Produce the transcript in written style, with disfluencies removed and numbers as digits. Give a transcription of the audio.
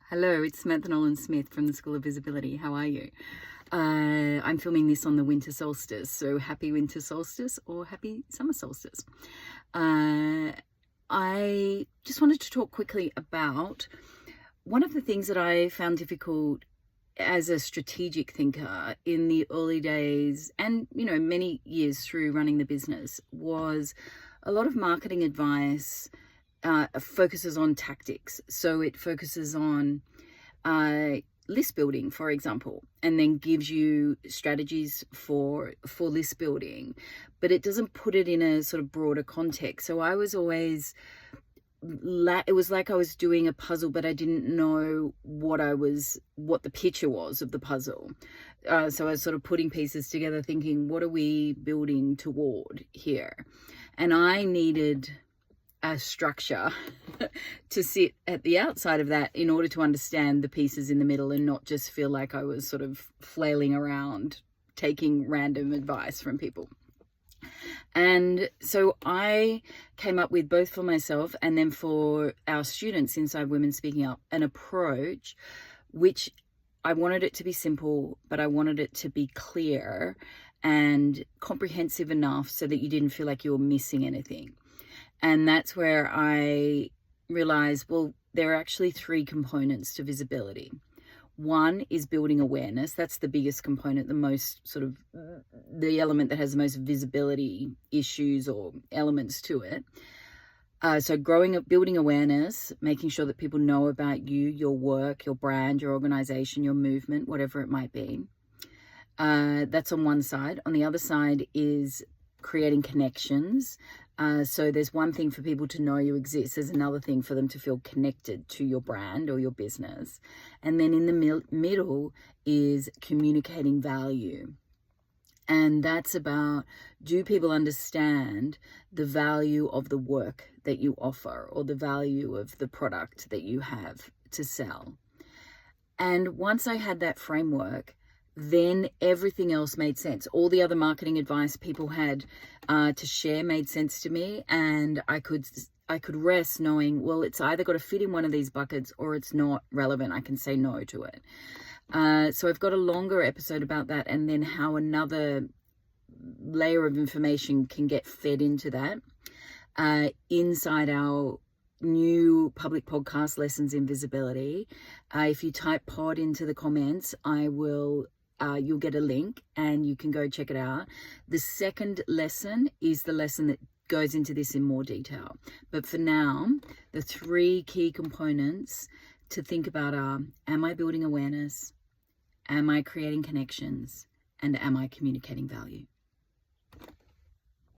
Hello, it's Samantha Nolan-Smith from the School of Visibility. How are you? I'm filming this on the winter solstice, so happy winter solstice or happy summer solstice. I just wanted to talk quickly about one of the things that I found difficult as a strategic thinker in the early days and, many years through running the business was a lot of marketing advice focuses on tactics. So it focuses on list building, for example, and then gives you strategies for list building, but it doesn't put it in a sort of broader context. So I was always it was like I was doing a puzzle, but I didn't know what the picture was of the puzzle. So I was sort of putting pieces together thinking, what are we building toward here? And I needed a structure to sit at the outside of that in order to understand the pieces in the middle and not just feel like I was sort of flailing around taking random advice from people. And so I came up with, both for myself and then for our students inside Women Speaking Up, an approach which I wanted it to be simple, but I wanted it to be clear and comprehensive enough so that you didn't feel like you were missing anything. And that's where I realized, well, there are actually three components to visibility. One is building awareness. That's the biggest component, the most sort of the element that has the most visibility issues or elements to it. So building awareness, making sure that people know about you, your work, your brand, your organization, your movement, whatever it might be. That's on one side. On the other side is creating connections. So there's one thing for people to know you exist. There's another thing for them to feel connected to your brand or your business. And then in the middle is communicating value. And that's about, do people understand the value of the work that you offer or the value of the product that you have to sell? And once I had that framework, then everything else made sense. All the other marketing advice people had to share made sense to me, and I could rest knowing, well, it's either got to fit in one of these buckets or it's not relevant. I can say no to it. So I've got a longer episode about that, and then how another layer of information can get fed into that inside our new public podcast, Lessons in Visibility. If you type pod into the comments, you'll get a link and you can go check it out. The second lesson is the lesson that goes into this in more detail. But for now, the three key components to think about are, am I building awareness? Am I creating connections? And am I communicating value?